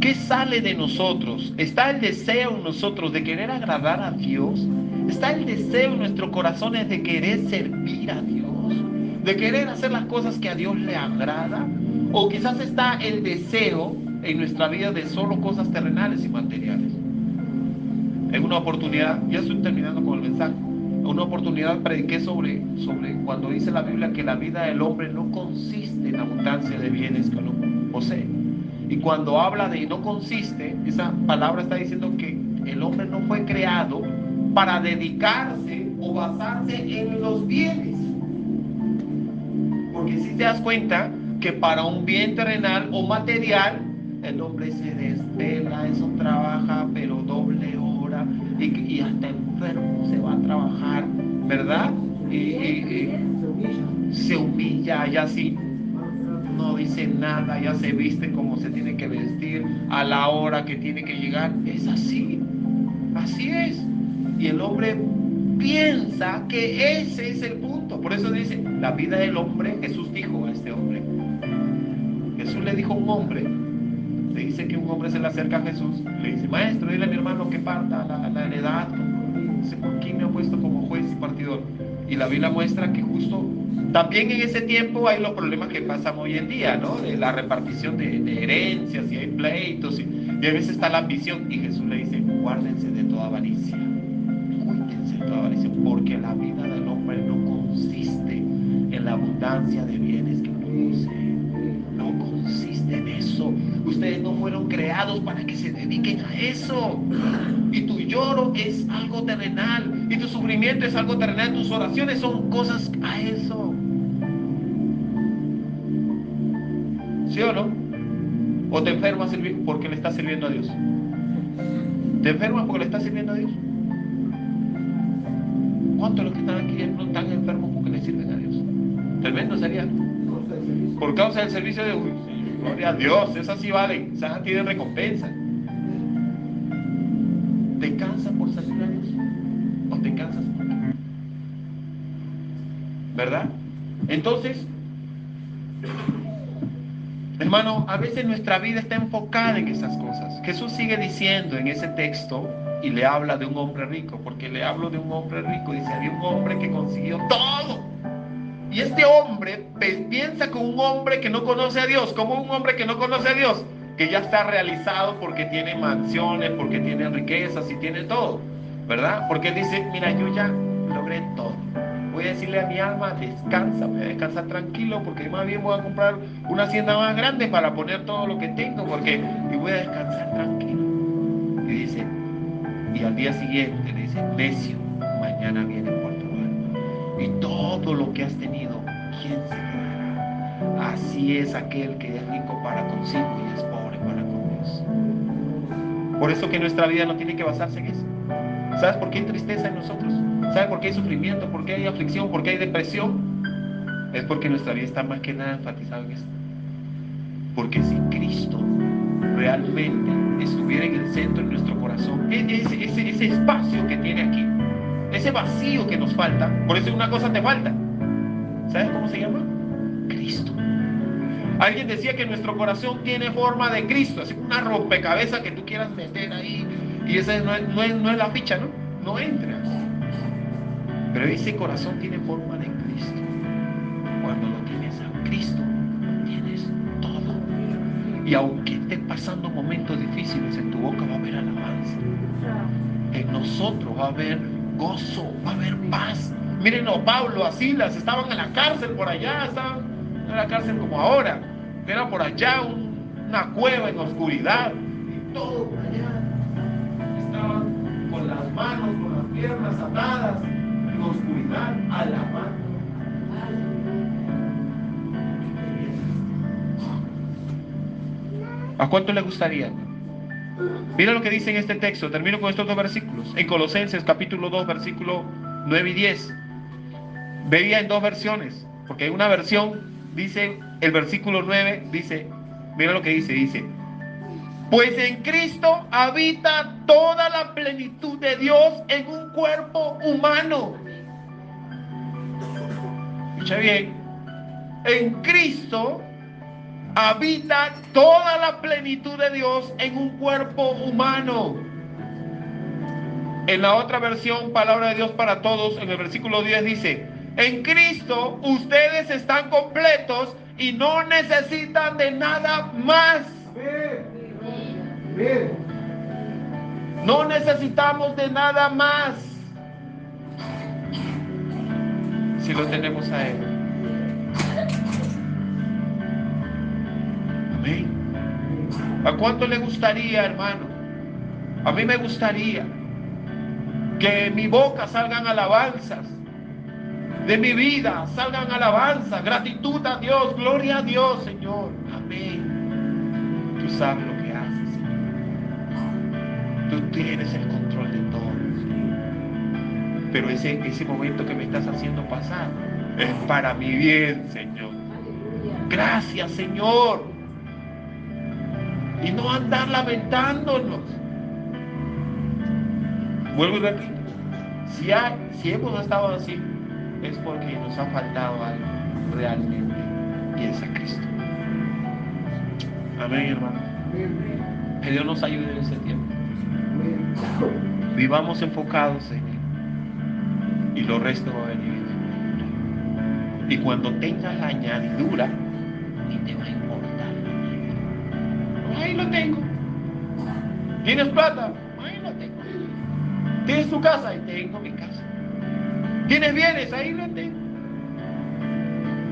qué sale de nosotros. ¿Está el deseo en nosotros de querer agradar a Dios? ¿Está el deseo en nuestros corazones de querer servir a Dios? ¿De querer hacer las cosas que a Dios le agrada? ¿O quizás está el deseo en nuestra vida de solo cosas terrenales y materiales? En una oportunidad, ya estoy terminando con el mensaje, en una oportunidad prediqué sobre cuando dice la Biblia que la vida del hombre no consiste en abundancia de bienes que uno posee. Y cuando habla de no consiste, esa palabra está diciendo que el hombre no fue creado para dedicarse o basarse en los bienes. Porque si te das cuenta que para un bien terrenal o material, el hombre se desvela, eso trabaja, pero doble hora, y hasta enfermo se va a trabajar, ¿verdad? Y se humilla, ya sí, no dice nada, ya se viste como se tiene que vestir, a la hora que tiene que llegar, es así es. Y el hombre piensa que ese es el punto. Por eso dice, la vida del hombre, Jesús dijo a este hombre. Jesús le dijo a un hombre, le dice que un hombre se le acerca a Jesús, le dice, maestro, dile a mi hermano que parta la heredad. Dice, ¿por qué me ha puesto como juez y partidor? Y la Biblia muestra que justo también en ese tiempo hay los problemas que pasan hoy en día, ¿no? De la repartición de herencias, y hay pleitos, y a veces está la ambición. Y Jesús le dice, guárdense de toda avaricia. Cuídense de toda avaricia, porque la vida del hombre no consiste en la abundancia de bienes que uno posee. No consiste en eso. Ustedes no fueron creados para que se dediquen a eso. Y tu lloro es algo terrenal, y tu sufrimiento es algo terrenal, tus oraciones son cosas a eso. ¿Sí o no? ¿O te enfermas porque le estás sirviendo a Dios? ¿Te enfermas porque le estás sirviendo a Dios? ¿Cuántos de los que están aquí no están enfermos porque le sirven a Dios? Tremendo sería. Por causa del servicio de Dios. Gloria a Dios, esas sí valen, esas tienen recompensa. ¿Te cansa por servir a Dios? o te cansas mucho, ¿verdad? Entonces, hermano, a veces nuestra vida está enfocada en esas cosas. Jesús sigue diciendo en ese texto y le habla de un hombre rico, porque le hablo de un hombre rico. Dice, había un hombre que consiguió todo. Y este hombre piensa como un hombre que no conoce a Dios, como un hombre que no conoce a Dios, que ya está realizado porque tiene mansiones, porque tiene riquezas y tiene todo, ¿verdad? Porque él dice, mira, yo ya logré todo. Voy a decirle a mi alma, descansa, voy a descansar tranquilo, porque más bien voy a comprar una hacienda más grande para poner todo lo que tengo, y voy a descansar tranquilo. Y dice, y al día siguiente le dice, necio, mañana viene por tu alma. Y todo lo que has tenido, ¿quién se quedará? Así es aquel que es rico para consigo y es pobre para con Dios. Por eso que nuestra vida no tiene que basarse en eso. ¿Sabes por qué hay tristeza en nosotros? ¿Sabes por qué hay sufrimiento? ¿Por qué hay aflicción? ¿Por qué hay depresión? Es porque nuestra vida está más que nada enfatizada en esto. Porque si Cristo realmente estuviera en el centro de nuestro corazón, ese espacio que tiene aquí, ese vacío que nos falta, por eso una cosa te falta. ¿Sabes cómo se llama? Cristo. Alguien decía que nuestro corazón tiene forma de Cristo, así como una rompecabezas que tú quieras meter ahí, y esa no es la ficha, ¿no? No entras. Pero ese corazón tiene forma de Cristo. Cuando lo tienes a Cristo, tienes todo. Y aunque estés pasando momentos difíciles, en tu boca va a haber alabanza. En nosotros va a haber gozo, va a haber paz. Miren, Pablo, a Silas, estaban en la cárcel por allá, estaban en la cárcel como ahora, era por allá una cueva en oscuridad, y todo por allá. Estaban con las manos, con las piernas atadas, en oscuridad, alabando. ¿A cuánto le gustaría? Mira lo que dice en este texto. Termino con estos dos versículos. En Colosenses capítulo 2, versículo 9 y 10. Veía en dos versiones, porque en una versión dice, el versículo 9 dice, mira lo que dice, pues en Cristo habita toda la plenitud de Dios en un cuerpo humano. Escucha bien, en Cristo habita toda la plenitud de Dios en un cuerpo humano. En la otra versión, Palabra de Dios para Todos, en el versículo 10 dice, en Cristo ustedes están completos y no necesitan de nada más. No necesitamos de nada más si lo tenemos a Él. Amén. ¿A cuánto le gustaría, hermano? A mí me gustaría que de mi boca salgan alabanzas, de mi vida salgan alabanzas, gratitud a Dios, gloria a Dios, Señor. Amén. Tú sabes lo que haces, Señor. Tú tienes el control de todo, Señor. Pero ese momento que me estás haciendo pasar es para mi bien, Señor. Gracias, Señor. Y no andar lamentándonos. Vuelvo y repito, si hemos estado así, es porque nos ha faltado algo realmente, y es a Cristo. Amén, hermano. Que Dios nos ayude en ese tiempo. Vivamos enfocados en Él, y lo resto va a venir. Y cuando tengas la añadidura, ni te va a importar. Ahí lo tengo. ¿Tienes plata? Ahí lo tengo. ¿Tienes tu casa? Ahí tengo mi casa. ¿Tienes bienes? Ahí lo tengo.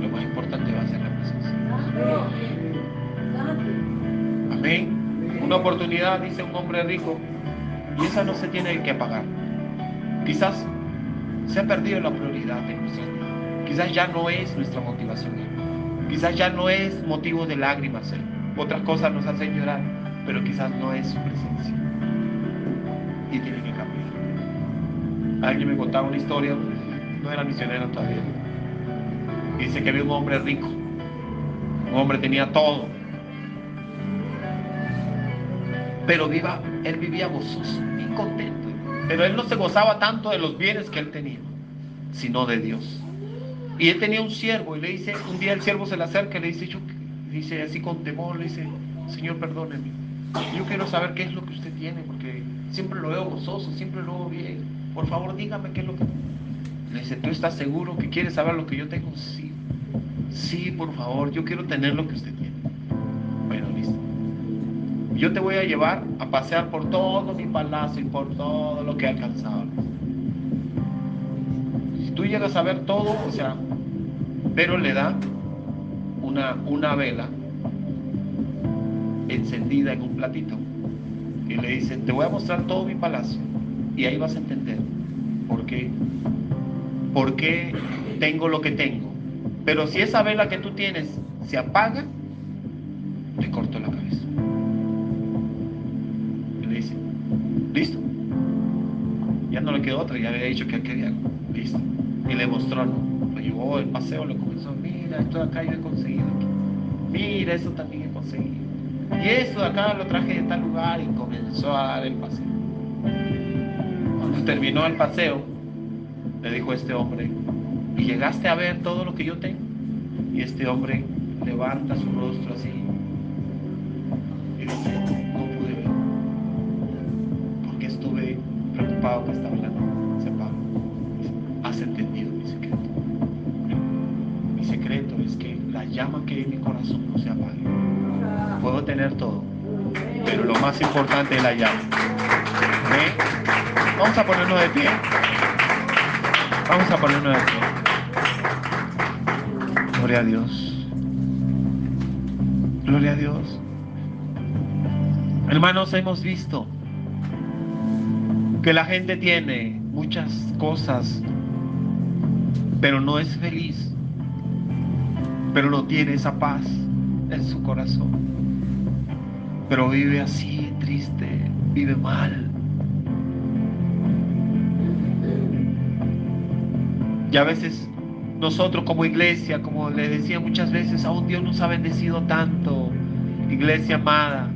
Lo más importante va a ser la presencia. Amén. Una oportunidad, dice un hombre rico, y esa no se tiene que pagar. Quizás se ha perdido la prioridad de nuestra vida. Quizás ya no es nuestra motivación. Quizás ya no es motivo de lágrimas. Otras cosas nos hacen llorar, pero quizás no es su presencia. Y tiene que cambiar. Alguien me contaba una historia, no era misionero todavía. Dice que había un hombre rico. Un hombre tenía todo. Pero él vivía gozoso y contento. Pero él no se gozaba tanto de los bienes que él tenía, sino de Dios. Y él tenía un siervo y le dice, un día el siervo se le acerca y le dice, dice así con temor, le dice, Señor, perdóneme. Yo quiero saber qué es lo que usted tiene, porque siempre lo veo gozoso, siempre lo veo bien. Por favor, dígame qué es lo que... Le dice, ¿tú estás seguro que quieres saber lo que yo tengo? Sí. Sí, por favor, yo quiero tener lo que usted tiene. Bueno, listo. Yo te voy a llevar a pasear por todo mi palacio y por todo lo que he alcanzado. Si tú llegas a ver todo, o sea, pero le da una vela encendida en un platito y le dice, te voy a mostrar todo mi palacio y ahí vas a entender por qué tengo lo que tengo. Pero si esa vela que tú tienes se apaga, te corto la cabeza. Y le dice, listo. Ya no le quedó otra, ya había dicho que él quería. Listo. Y le mostró, ¿no? Lo llevó el paseo, lo comenzó, mira, esto de acá yo he conseguido aquí. Mira, eso también he conseguido. Y eso de acá lo traje de tal lugar y comenzó a dar el paseo. Cuando terminó el paseo, le dijo este hombre, ¿y llegaste a ver todo lo que yo tengo? Y este hombre levanta su rostro así y dice, no pude ver, porque estuve preocupado que esta vela se apaga. Has entendido mi secreto. Mi secreto es que la llama que hay en mi corazón no se apague. Puedo tener todo, pero lo más importante es la llama. ¿Ven? Vamos a ponernos de pie. Vamos a ponernos de pie. Gloria a Dios. Gloria a Dios. Hermanos, hemos visto que la gente tiene muchas cosas, pero no es feliz, pero no tiene esa paz en su corazón, pero vive así, triste, vive mal. Y a veces nosotros como iglesia, como les decía muchas veces, aún Dios nos ha bendecido tanto, iglesia amada,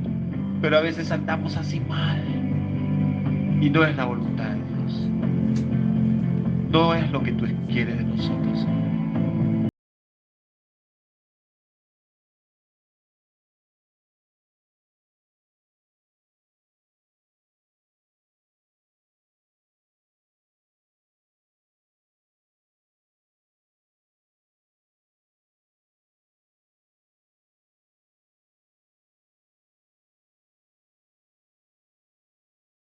pero a veces andamos así mal y no es la voluntad de Dios, no es lo que tú quieres de nosotros.